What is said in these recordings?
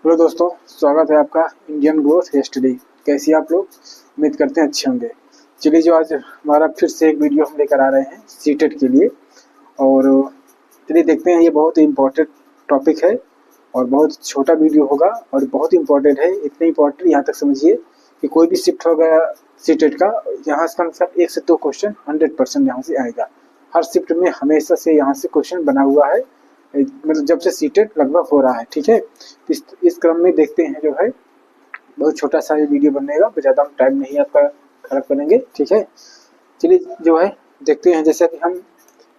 Hello दोस्तों, स्वागत है आपका इंडियन ग्रोथ स्टडी। कैसी आप लोग? उम्मीद करते हैं अच्छे होंगे। चलिए, जो आज हमारा फिर से एक वीडियो हम लेकर आ रहे हैं सीटेट के लिए। और चलिए देखते हैं, ये बहुत ही इम्पोर्टेंट टॉपिक है और बहुत छोटा वीडियो होगा और बहुत इम्पोर्टेंट है। इतने इम्पोर्टेंट यहाँ तक समझिए कि कोई भी शिफ्ट होगा सीटेट का, यहाँ से कम से कम 1 से 2 क्वेश्चन 100% यहाँ से आएगा। हर शिफ्ट में हमेशा से यहाँ से क्वेश्चन बना हुआ है, मतलब जब से सीटेट लगभग हो रहा है। ठीक है, इस क्रम में देखते हैं जो है, बहुत छोटा सा ये वीडियो बनेगा, ज़्यादा हम टाइम नहीं आपका खराब करेंगे। ठीक है, चलिए जो है देखते हैं। जैसा कि हम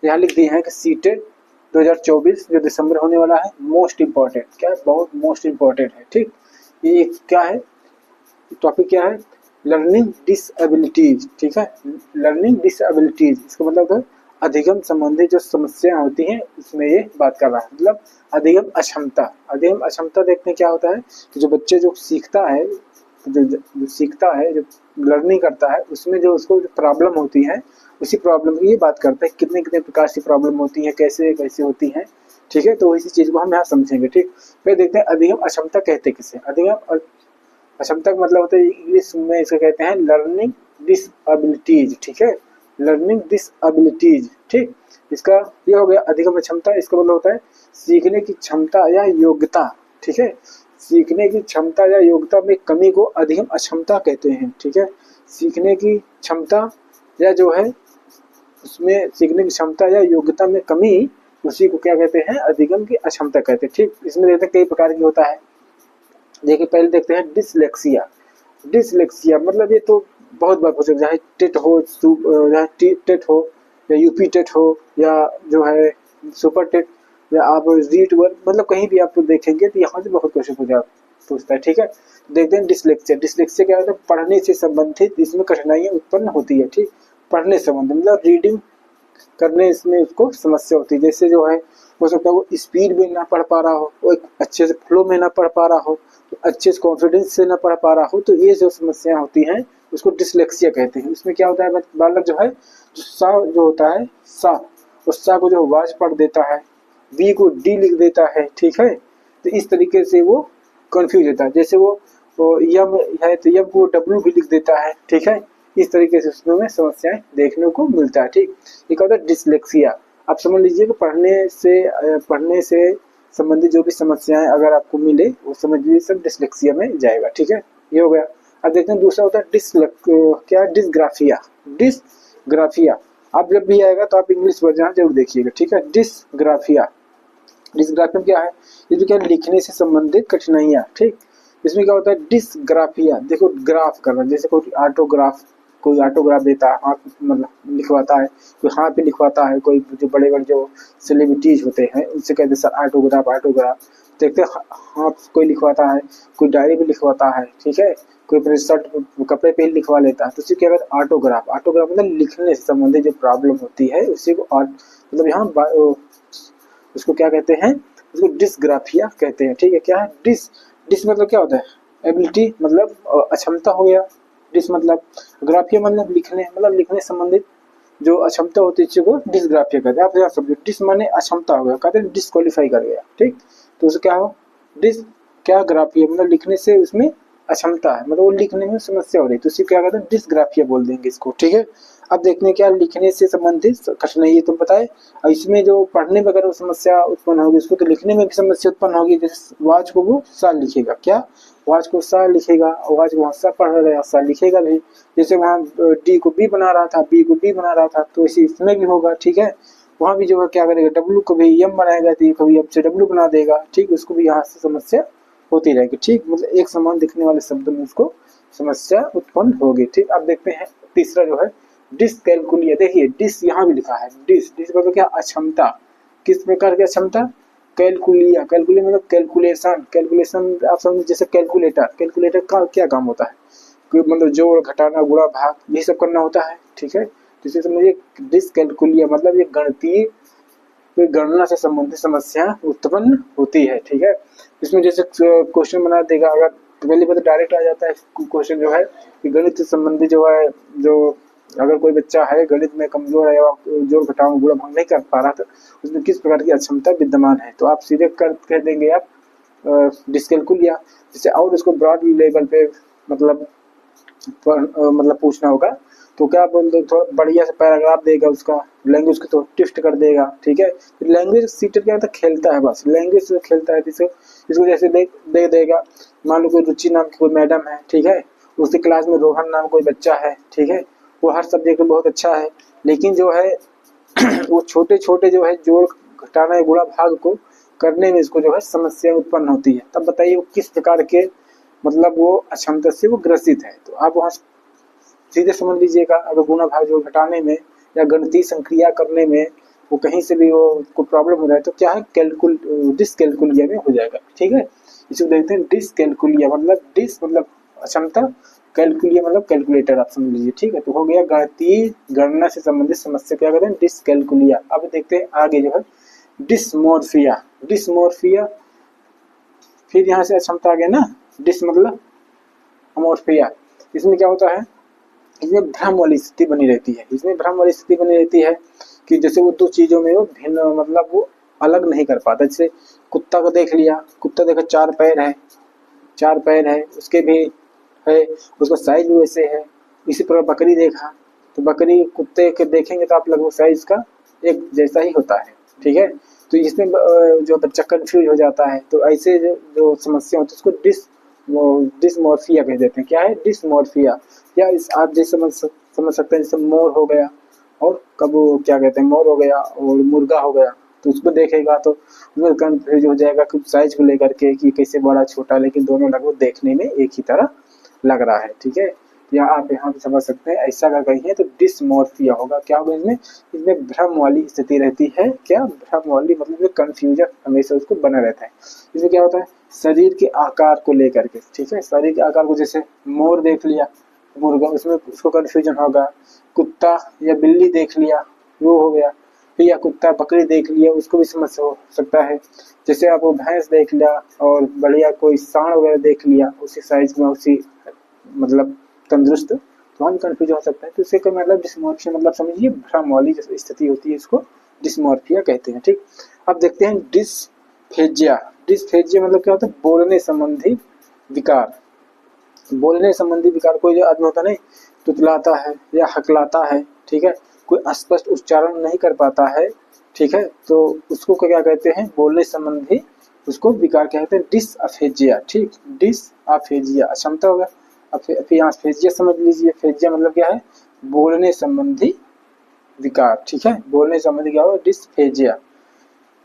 यहाँ लिख दिए हैं कि सीटेट 2024 जो दिसंबर होने वाला है, मोस्ट इम्पॉर्टेंट क्या है, बहुत मोस्ट इम्पॉर्टेंट है। ठीक, ये क्या है, टॉपिक क्या है, लर्निंग डिसएबिलिटीज। ठीक है, लर्निंग डिसएबिलिटीज, इसका मतलब है अधिगम संबंधी जो समस्या होती हैं उसमें ये बात कर रहा है। मतलब अधिगम अक्षमता, अधिगम अक्षमता देखते हैं क्या होता है कि जो बच्चे जो सीखता है, जो सीखता है, जो लर्निंग करता है, उसमें जो उसको प्रॉब्लम होती है, उसी प्रॉब्लम की ये बात करते हैं। कितने कितने प्रकार की प्रॉब्लम होती है, कैसे कैसे होती है। ठीक है, तो इसी चीज़ को हम यहाँ समझेंगे। ठीक, फिर देखते हैं अधिगम अक्षमता कहते किसे। अधिगम अक्षमता का मतलब होता है, इंग्लिश में इसे कहते हैं लर्निंग डिसएबिलिटीज। ठीक है, लर्निंग डिसएबिलिटीज। ठीक, इसका ये हो गया अधिगम क्षमता। इसका मतलब होता है सीखने की क्षमता या योग्यता। ठीक है, सीखने की क्षमता या योग्यता में कमी को अधिगम अक्षमता कहते हैं। ठीक है, सीखने की क्षमता या जो है उसमें सीखने की क्षमता या योग्यता में कमी, उसी को क्या कहते हैं, अधिगम की अक्षमता कहते हैं। ठीक, इसमें देखते हैं कई प्रकार की होता है। देखिए, पहले देखते हैं डिसलेक्सिया। डिसलेक्सिया मतलब ये तो बहुत बार पूछा, चाहे टेट हो, चाहे टेट हो या यूपी टेट हो या जो है सुपर टेट या आप रीट वर्क, मतलब कहीं भी आप देखेंगे तो यहाँ से बहुत क्वेश्चन पूछता है। ठीक है, देखते हैं डिसलेक्सिया। डिसलेक्सिया क्या होता है, पढ़ने से संबंधित इसमें कठिनाइयाँ उत्पन्न होती है। ठीक, पढ़ने से संबंधित मतलब रीडिंग करने इसमें उसको समस्या होती है। जैसे जो है हो सकता है वो स्पीड में ना पढ़ पा रहा हो, वो एक अच्छे से फ्लो में ना पढ़ पा रहा हो, अच्छे से कॉन्फिडेंस से ना पढ़ पा रहा हो, तो ये जो समस्याएं होती हैं उसको डिसलेक्सिया कहते हैं। इसमें क्या होता है, बालक जो है जो सा जो होता है सा, उस सा को जो वाज पढ़ देता है, वी को डी लिख देता है। ठीक है, तो इस तरीके से वो कंफ्यूज होता है। जैसे वो यम है तो यम को डब्ल्यू भी लिख देता है। ठीक है, इस तरीके से उसमें समस्याएं देखने को मिलता है। ठीक, ये क्या होता है डिसलेक्सिया। आप समझ लीजिए कि पढ़ने से संबंधित जो भी समस्याएं अगर आपको मिले, वो समझ लीजिए सब डिसलेक्सिया में जाएगा। ठीक है, ये हो गया। अब देखते हैं दूसरा होता है क्या, डिसग्राफिया। डिसग्राफिया आप जब भी आएगा तो आप इंग्लिश वर्जन जरूर देखिएगा। ठीक है, डिसग्राफिया। डिसग्राफिया क्या है, ये जो क्या लिखने से संबंधित कठिनाइयाँ। ठीक, इसमें क्या होता है डिसग्राफिया, देखो ग्राफ करना, जैसे कोई ऑटोग्राफ देता है, हाथ मतलब लिखवाता है, कोई हाथ पे लिखवाता है, कोई जो बड़े बड़े जो सेलिब्रिटीज होते हैं उनसे कहते हैं सर ऑटोग्राफ ऑटोग्राफ। देखते हैं हाथ कोई लिखवाता है, कोई डायरी पे लिखवाता है। ठीक है, कोई अपने शर्ट कपड़े पे ही लिखवा लेता है, तो उसे क्या कहते हैं ऑटोग्राफ। ऑटोग्राफ मतलब लिखने से संबंधित जो प्रॉब्लम होती है उसी को मतलब यहाँ उसको क्या कहते हैं, उसको डिसग्राफिया कहते हैं। ठीक है, क्या है डिस, डिस मतलब क्या होता है एबिलिटी, मतलब अक्षमता हो गया। डिस मतलब, ग्राफिया मतलब लिखने, मतलब लिखने संबंधित जो अक्षमता होती है इसी को डिसग्राफिया कहते हैं। आप यहाँ समझो, डिस माने अक्षमता हो गया, कहते हैं डिस्क्वालीफाई कर गया। ठीक, तो उसे क्या हो, डिस क्या ग्राफिया मतलब लिखने से उसमें अक्षमता है, मतलब वो लिखने में समस्या हो रही है, तो उसे क्या कहते हैं डिसग्राफिया बोल देंगे इसको। ठीक है, अब देखते हैं क्या लिखने से संबंधित कठिनाई तो बताए, और इसमें जो पढ़ने में अगर समस्या उत्पन्न होगी उसको, तो लिखने में भी समस्या उत्पन्न होगी। जैसे वाच को वो सा लिखेगा, क्या वाच को सा लिखेगा, वाच को वहाँ सा पढ़ रहा है, सा लिखेगा नहीं। जैसे वहाँ डी को बी बना रहा था, बी को डी बना रहा था, तो इसी इसमें भी होगा। ठीक है, वहाँ भी जो है क्या करेगा, डब्ल्यू को भी एम बनाएगा तो ये कभी एम से डब्ल्यू बना देगा। ठीक, उसको भी यहाँ से समस्या होती रहेगी। ठीक, मतलब एक समान दिखने वाले शब्द में उसको समस्या उत्पन्न होगी। ठीक, अब देखते हैं तीसरा जो है डिसकैलकुलिया। देखिए डिस यहाँ भी लिखा है, डिस डिस मतलब क्या, अक्षमता। किस प्रकार की अक्षमता, कैलकुलिया। कैलकुलिया मतलब कैलकुलेशन, कैलकुलेशन आप समझ, जैसे कैलकुलेटर, कैलकुलेटर का क्या काम होता है, कोई मतलब जोड़ घटाना गुणा भाग ये सब करना होता है। ठीक है, तो इसे समझिए डिसकैलकुलिया मतलब ये गणितीय गणना से संबंधित समस्या उत्पन्न होती है। ठीक है, इसमें जैसे क्वेश्चन बना देगा, अगर पहले बात डायरेक्ट आ जाता है क्वेश्चन जो है कि गणित से संबंधित जो है, जो अगर कोई बच्चा है गणित में कमजोर है या जोड़ घटाव गुणा भाग नहीं कर पा रहा, तो उसमें किस प्रकार की अक्षमता विद्यमान है, तो आप सीधे कर कह देंगे आप डिस्कैलकुलिया। जैसे और उसको ब्रॉड लेवल पे मतलब मतलब पूछना होगा तो क्या बोलते, थोड़ा बढ़िया से पैराग्राफ देगा, उसका लैंग्वेज को तो ट्विस्ट कर देगा, ठीक है। लैंग्वेज सीटर क्या होता है, खेलता है, बस लैंग्वेज से खेलता है। इसको जैसे दे देगा, मान लो कोई रुचि नाम की कोई मैडम है, ठीक है, उसकी क्लास में रोहन नाम कोई बच्चा है, ठीक है, वो हर सब्जेक्ट में बहुत अच्छा है, लेकिन जो है वो छोटे छोटे जो है जोड़ घटाना या गुणा भाग को करने में इसको जो है समस्या उत्पन्न होती है। तब बताइए वो किस प्रकार के मतलब वो अक्षमता से वो ग्रसित है। तो आप वहाँ सीधे समझ लीजिएगा, अगर गुणा भाग जोड़ घटाने में या गणितीय संक्रिया करने में वो कहीं से भी वो को प्रॉब्लम हो रहा है तो क्या है, डिसकैलकुलिया में हो जाएगा, ठीक है। इसको देखते हैं डिसकैलकुलिया मतलब डिस मतलब अक्षमता, कैलकुलिया मतलब कैलकुलेटर, आप समझ लीजिए, ठीक है। तो हो गया गणितीय गणना से संबंधित समस्या, क्या कहते हैं, डिसकैलकुलिया। अब देखते हैं आगे जो है डिसमोर्फिया। डिसमोर्फिया फिर यहाँ से अक्षमता आ गया ना, डिस मतलब अमोर्फिया। इसमें क्या होता है, इसमें भ्रम वाली स्थिति बनी रहती है। इसमें भ्रम वाली स्थिति बनी रहती है कि जैसे वो दो चीजों में वो भिन्न मतलब वो अलग नहीं कर पाता। जैसे कुत्ता को देख लिया, कुत्ता देखा चार पैर है, उसके भी है, उसका साइज भी वैसे है। इसी प्रकार बकरी देखा तो बकरी कुत्ते के देखेंगे तो आप लगभग साइज का एक जैसा ही होता है, ठीक है। तो इसमें जो बच्चा कंफ्यूज हो जाता है, तो ऐसे जो समस्या होती है उसको डिसमॉर्फिया कह देते हैं। क्या है, डिसमॉर्फिया। या इस आप जैसे समझ सकते हैं, जैसे मोर हो गया और कब क्या कहते हैं, मोर हो गया और मुर्गा हो गया, तो उसको देखेगा तो उसमें कंफ्यूज हो जाएगा कुछ साइज को लेकर के कि कैसे बड़ा छोटा, लेकिन दोनों लगभग देखने में एक ही तरह लग रहा है, ठीक है। या आप यहाँ पे समझ सकते हैं, ऐसा अगर कहिए तो डिसमॉर्फिया होगा। क्या होगा इसमें, इसमें भ्रम वाली स्थिति रहती है। क्या भ्रम वाली मतलब कंफ्यूजन हमेशा उसको बना रहता है। इसमें क्या होता है, शरीर के आकार को लेकर के, ठीक है, शरीर के आकार को, जैसे मोर देख लिया, मुर्गा, उसमें उसको कंफ्यूजन होगा। कुत्ता या बिल्ली देख लिया, वो हो गया। फिर या कुत्ता बकरी देख लिया, उसको भी समस्या हो सकता है। जैसे आप वो भैंस देख लिया और बढ़िया कोई सांड वगैरह देख लिया, उसी साइज में, उसी मतलब तंदुरुस्त, तो हम कंफ्यूज हो सकते हैं। तो इससे क्या मतलब, डिस्मॉर्फिया मतलब समझिए भ्रम वाली जो स्थिति होती है इसको डिस्मॉर्फिया कहते हैं, ठीक। अब देखते हैं डिस्फेजिया। डिस्फेजिया मतलब क्या होता है, बोलने संबंधी विकार। बोलने संबंधी विकार, कोई जो आदमी होता नहीं, तुतलाता है या हकलाता है, ठीक है, कोई स्पष्ट उच्चारण नहीं कर पाता है, ठीक है, तो उसको क्या कहते हैं, बोलने संबंधी उसको विकार कहते हैं डिसअफेजिया, ठीक। डिसअफेजिया अक्षमता होगा। अब फिर यहाँ फेजिया समझ लीजिए। फेजिया मतलब क्या है, बोलने संबंधी विकार, ठीक है, बोलने संबंधी क्या होगा, डिसफेजिया।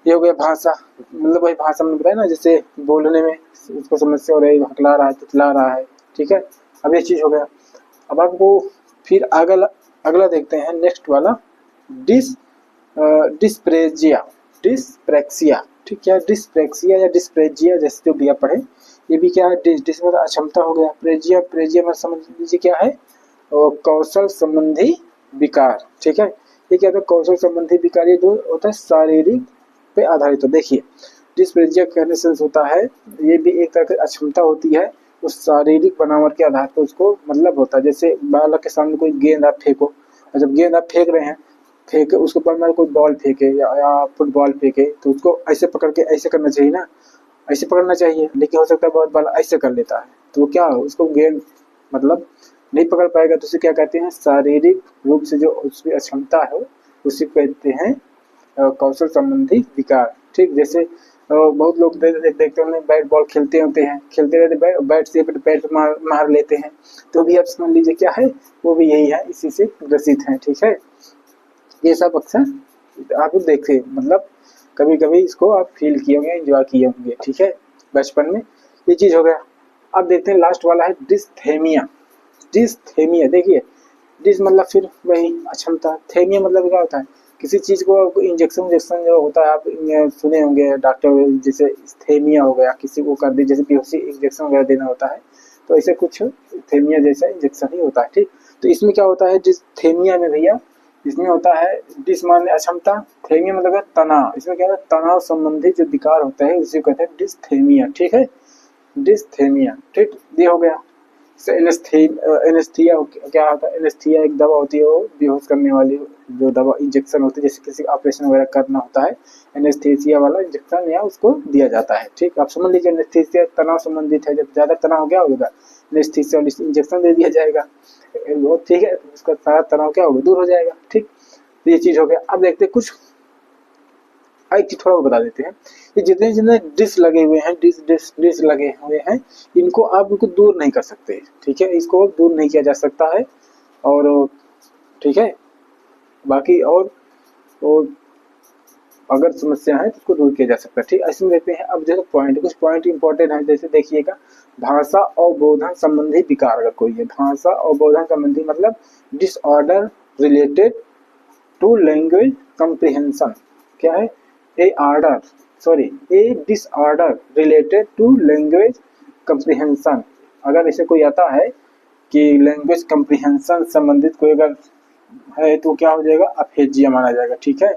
ये हो गया भाषा, मतलब वही भाषा में बताया ना, जैसे बोलने में उसको समस्या हो रही है, हकला रहा है, तुतला रहा है, ठीक है। अब ये चीज हो गया। अब आपको फिर अगला अगला देखते हैं, नेक्स्ट वाला डिस्प्रेजिया, डिस्प्रेक्सिया, ठीक है। डिस्प्रेक्सिया या डिस्प्रेजिया जैसे जो भी आप पढ़े, ये भी क्या है, डिस मतलब अक्षमता हो गया। प्रेजिया, प्रेजिया में समझ लीजिए क्या है, कौशल संबंधी विकार, ठीक है। ये क्या होता है, कौशल संबंधी विकार, ये जो होता है शारीरिक पे आधारित। तो देखिए डिस्प्रेजिया कहने से होता है, ये भी एक तरह की अक्षमता होती है, उस शारीरिक बनावट के आधार पर उसको मतलब होता है। जैसे बालक के सामने कोई गेंद आप फेंको, और जब गेंद आप फेंक रहे हैं, फेंके उसके ऊपर में कोई बॉल फेंके या फुटबॉल फेंके, तो उसको ऐसे पकड़ के ऐसे करना चाहिए ना, ऐसे पकड़ना चाहिए, लेकिन हो सकता है बहुत बार ऐसे कर लेता है, तो क्या हो, उसको गेंद मतलब नहीं पकड़ पाएगा। तो उसे क्या कहते हैं, शारीरिक रूप से जो उसकी अक्षमता है उसे कहते हैं कौशल संबंधी विकार, ठीक। जैसे बहुत लोग देखते होंगे बैट बॉल खेलते होते हैं, खेलते रहते बैट से पैर मार लेते हैं, तो भी आप समझ लीजिए क्या है, वो भी यही है, इसी से ग्रसित है, ठीक है। ये सब अक्सर आप देखे, मतलब कभी कभी इसको आप फील किए होंगे, एंजॉय किए होंगे, ठीक है, बचपन में। ये चीज हो गया। अब देखते हैं लास्ट वाला है डिस्थेमिया। डिस्थेमिया देखिए, डिस मतलब फिर वही अक्षमता, थेमिया मतलब क्या होता है, किसी चीज को इंजेक्शन जो होता है, आप सुने होंगे डॉक्टर, जैसे थेमिया हो गया, किसी को कर दी, जैसे बेहोशी इंजेक्शन वगैरह देना होता है, तो ऐसे कुछ थेमिया जैसा इंजेक्शन ही होता है, ठीक। तो इसमें क्या होता है, डिस्थेमिया में भैया, इसमें होता है डिस माने अक्षमता, थेमिया मतलब है तनाव। इसमें क्या है, तनाव संबंधी जो विकार होता है उसी को कहते हैं डिस्थेमिया, ठीक है, डिस्थेमिया, ठीक। ये हो गया। एनेस्थीसिया क्या होता है, एनेस्थीसिया एक दवा होती है, वो बेहोश करने वाली जो दवा इंजेक्शन होती है, जैसे किसी ऑपरेशन वगैरह करना होता है, एनेस्थीसिया वाला इंजेक्शन या उसको दिया जाता है। ठीक, आप समझ लीजिए एनेस्थीसिया तनाव संबंधित है, जब ज़्यादा तनाव हो गया होगा एनेस्थीसिया वाली इंजेक्शन दे दिया जाएगा, बहुत ठीक है, उसका सारा तनाव क्या होगा, दूर हो जाएगा। ठीक, तो ये चीज़ हो गया। अब देखते हैं कुछ एक चीज थोड़ा और बता देते हैं, ये जितने जितने डिश लगे हुए हैं, डिश लगे हुए हैं, इनको आप इनको दूर नहीं कर सकते। ठीक है, इसको दूर नहीं किया जा सकता है। और ठीक है, बाकी और अगर समस्या है तो उसको दूर किया जा सकता है। ठीक, ऐसे देखते हैं। अब जैसे कुछ पॉइंट इंपॉर्टेंट है, जैसे देखिएगा, भाषा अवबोधन संबंधी विकार अगर कोई है, भाषा अवबोधन संबंधी मतलब डिसऑर्डर रिलेटेड टू लैंग्वेज कम्प्रिहेंशन, क्या है, ए डिसऑर्डर रिलेटेड टू लैंग्वेज कम्प्रिहेंशन। अगर ऐसे कोई आता है कि लैंग्वेज कम्प्रिहेंशन संबंधित कोई अगर है तो क्या हो जाएगा, अफेजिया माना जाएगा। ठीक है,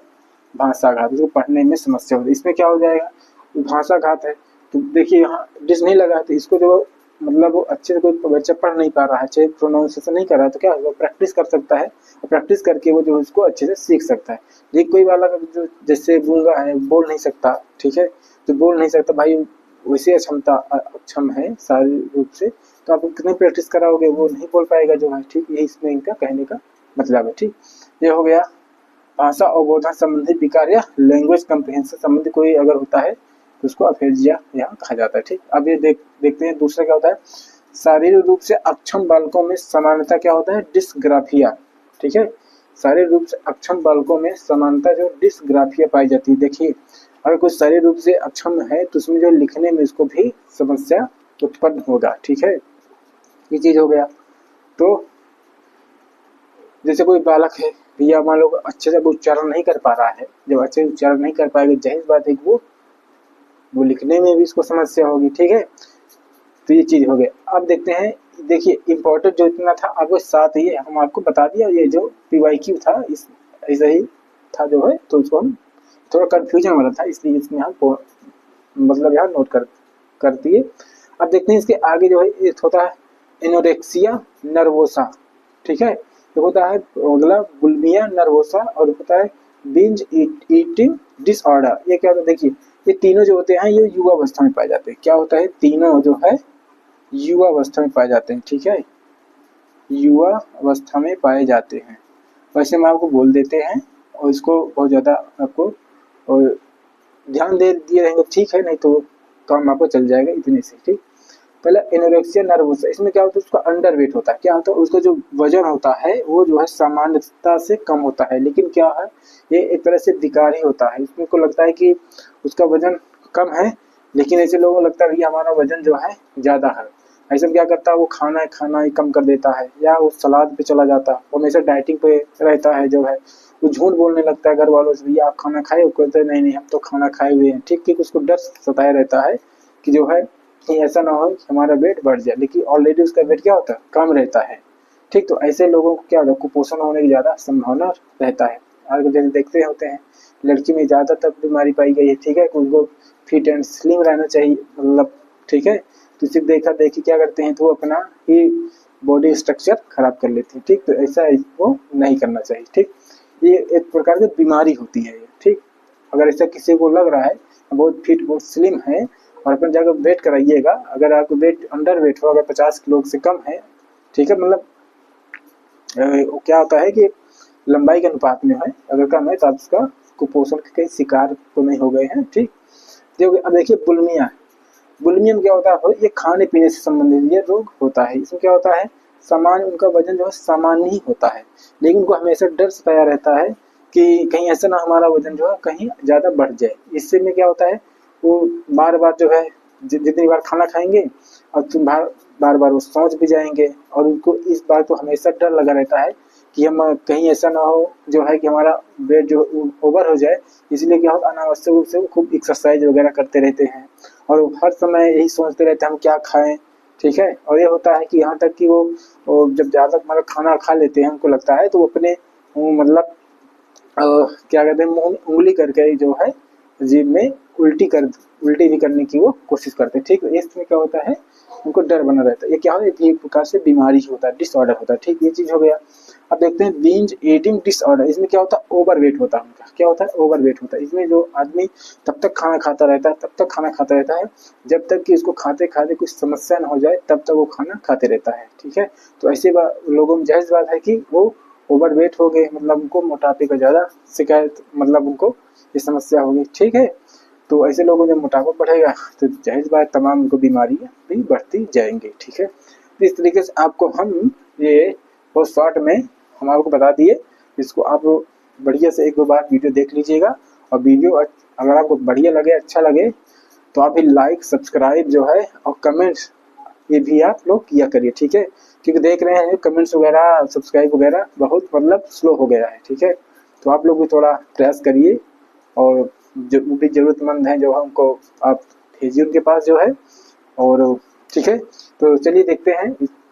भाषाघात, इसको पढ़ने में समस्या होती है, इसमें क्या हो जाएगा, भाषाघात है। तो देखिए यहाँ डिस नहीं लगा, तो इसको जो मतलब वो अच्छे से कोई बच्चा पढ़ नहीं पा रहा है, अच्छे प्रोनाउंसिएशन नहीं कर रहा है, तो क्या होगा, प्रैक्टिस कर सकता है, और प्रैक्टिस करके वो जो उसको अच्छे से सीख सकता है। ये कोई वाला जो जैसे गूंगा है, बोल नहीं सकता, ठीक है, तो बोल नहीं सकता भाई, वैसे अक्षम है शारीरिक रूप से, तो आप कितने प्रैक्टिस कराओगे, वो नहीं बोल पाएगा जो है। ठीक, यही इसमें इनका कहने का मतलब है। ठीक, ये हो गया भाषा अवबोधन संबंधी विकार या लैंग्वेज कम्प्रिहेंशन संबंधी कोई अगर होता है तो उसको अफेजिया यहाँ कहा जाता है। ठीक, अब ये देखते हैं दूसरा क्या होता है, शारीरिक रूप से अक्षम बालकों में सामान्यतः क्या होता है, डिस्ग्राफिया। ठीक है, शारीरिक रूप से अक्षम बालकों में समानता जो डिस्ग्राफिया पाई जाती है। देखिए, अगर कोई शारीरिक रूप से अक्षम है तो उसमें जो लिखने में उसको भी समस्या उत्पन्न होगा। ठीक है, ये चीज हो गया। तो जैसे कोई बालक है भैया, मान लो अच्छे से उच्चारण नहीं कर पा रहा है, जब अच्छे से उच्चारण नहीं कर पाएगा, जाहिर बात है कि वो लिखने में भी इसको समस्या होगी। ठीक है, तो ये चीज हो गया। अब देखते हैं, देखिए इम्पोर्टेंट जो इतना था आपको साथ ही हम आपको बता दिया, ये जो PYQ था इस ऐसा ही था जो है, तो उसको हम थोड़ा कंफ्यूजन वाला था, इसलिए इसमें हम मतलब यहाँ नोट कर दिए। अब देखते हैं इसके आगे जो है, एक होता है एनोरेक्सिया नर्वोसा। ठीक है, तो होता है अगला बुलिमिया नर्वोसा, और होता है बिंज ईटिंग डिसऑर्डर। ये क्या होता है, देखिए ये तीनों जो होते हैं ये युवा अवस्था में पाए जाते हैं। क्या होता है, तीनों जो है युवा अवस्था में पाए जाते हैं। ठीक है, युवा अवस्था में पाए जाते हैं। वैसे हम आपको बोल देते हैं, और इसको बहुत ज़्यादा आपको और ध्यान दे दिए रहेंगे ठीक है, नहीं तो काम आपको चल जाएगा इतने से। ठीक, पहला एनोरेक्सिया नर्वोसा, इसमें क्या होता है, उसका अंडर वेट होता है। क्या होता है, उसका जो वजन होता है वो जो है सामान्यता से कम होता है, लेकिन क्या है, ये एक तरह से विकार ही होता है। इसमें को लगता है कि उसका वजन कम है, लेकिन ऐसे लोगों को लगता है कि हमारा वजन जो है ज़्यादा है। ऐसे में क्या करता है, वो खाना ही कम कर देता है, या वो सलाद पे चला जाता है, वो हमेशा डाइटिंग पे रहता है जो है, वो झूठ बोलने लगता है घर वालों से, भैया आप खाना खाए, वो कहते हैं नहीं हम तो खाना खाए हुए हैं। ठीक ठीक, उसको डर सताया रहता है कि जो है कहीं ऐसा ना हो कि हमारा वेट बढ़ जाए, लेकिन ऑलरेडी उसका वेट क्या होता है, कम रहता है। ठीक, तो ऐसे लोगों को क्या होता है, कुपोषण होने की ज़्यादा संभावना रहता है। आगे जैसे देखते होते हैं, लड़की में ज़्यादातर बीमारी पाई गई है। ठीक है, उनको फिट एंड स्लिम रहना चाहिए, मतलब ठीक है, तो सिर्फ देखा देखी क्या करते हैं, तो वो अपना ही बॉडी स्ट्रक्चर खराब कर लेते हैं। ठीक, तो ऐसा वो नहीं करना चाहिए। ठीक, ये एक प्रकार की बीमारी होती है। ठीक, अगर ऐसा किसी को लग रहा है बहुत फिट बहुत स्लिम है, और अपन जाकर वेट कराइएगा, अगर आपको वेट अंडर वेट हो, अगर 50 किलो से कम है, ठीक है, मतलब क्या होता है कि लंबाई के अनुपात में है, अगर कम है तो आप उसका कुपोषण के कई शिकार तो नहीं हो गए हैं। ठीक, अब देखिए बुलिमिया में क्या होता है, ये खाने पीने से संबंधित ये रोग होता है। इसमें क्या होता है, सामान्य उनका वजन जो है सामान्य ही होता है, लेकिन उनको हमेशा डर सताया रहता है कि कहीं ऐसा ना हमारा वजन जो है कहीं ज़्यादा बढ़ जाए। इससे में क्या होता है, वो बार बार जो है जितनी बार खाना खाएंगे और बार बार वो सोच भी जाएंगे, और उनको इस बात को हमेशा डर लगा रहता है कि हम कहीं ऐसा ना हो जो है कि हमारा वेट जो ओवर हो जाए। इसलिए क्या होता है, अनावश्यक रूप से वो खूब एक्सरसाइज वगैरह करते रहते हैं, और हर समय यही सोचते रहते हैं हम क्या खाएं। ठीक है, और ये होता है कि यहाँ तक कि वो जब ज़्यादा मतलब खाना खा लेते हैं, उनको लगता है तो वो अपने मतलब क्या कहते हैं, मुंह उंगली करके जो है जीभ में उल्टी भी करने की वो कोशिश करते हैं। ठीक, इसमें क्या होता है, उनको डर बना रहता है। ये क्या होता है, एक प्रकार से बीमारी होता है, डिसऑर्डर होता है, ठीक, ये चीज़ हो गया। अब देखते हैं बिंज ईटिंग डिसऑर्डर, इसमें क्या होता है, ओवरवेट होता है उनका, क्या होता है, ओवरवेट होता है। इसमें जो आदमी तब तक खाना खाता रहता है, तब तक खाना खाता रहता है जब तक कि उसको खाते खाते कुछ समस्या न हो जाए, तब तक वो खाना खाते रहता है, ठीक है। तो ऐसे लोगों में जाहिर बात है कि वो ओवरवेट हो गए, मतलब उनको मोटापे का ज़्यादा शिकायत, मतलब उनको ये समस्या होगी, ठीक है। तो ऐसे लोगों में मोटापा बढ़ेगा तो जाहिर बात तमाम उनको बीमारियाँ भी बढ़ती जाएंगी, ठीक है। तो इस तरीके से आपको हम ये बहुत शॉर्ट में हम आपको बता दिए, इसको आप बढ़िया से एक दो बार वीडियो देख लीजिएगा। और वीडियो अगर आपको बढ़िया लगे, अच्छा लगे, तो आप भी लाइक सब्सक्राइब जो है और कमेंट्स ये भी आप लोग किया करिए, ठीक है। क्योंकि देख रहे हैं कमेंट्स वगैरह सब्सक्राइब वगैरह बहुत मतलब स्लो हो गया है, ठीक है। तो आप लोग भी थोड़ा प्रयास करिए, और जो भी ज़रूरतमंद हैं जो है उनको आप भेजिए उनके पास जो है, और ठीक है। तो चलिए देखते हैं,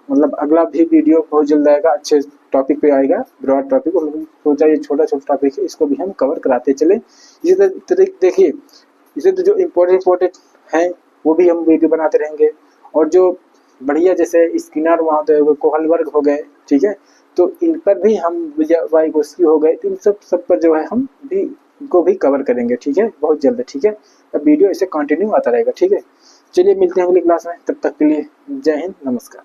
मतलब अगला भी वीडियो बहुत जल्द आएगा, अच्छे टॉपिक पे आएगा, ब्रॉड टॉपिक। और सोचा ये छोटा छोटा टॉपिक है, इसको भी हम कवर कराते चले। इसी तरह देखिए, इसे तो जो इम्पोर्टेंट हैं वो भी हम वीडियो बनाते रहेंगे, और जो बढ़िया जैसे स्किनर वहाँ पे कोहलबर्ग हो गए, ठीक है, तो इन पर भी हम वाइगोस्की हो गए, तो इन सब पर जो है हम भी इनको भी कवर करेंगे, ठीक है, बहुत जल्द, ठीक है। अब वीडियो ऐसे कंटिन्यू आता रहेगा, ठीक है। चलिए मिलते हैं अगली क्लास में, तब तक के लिए जय हिंद, नमस्कार।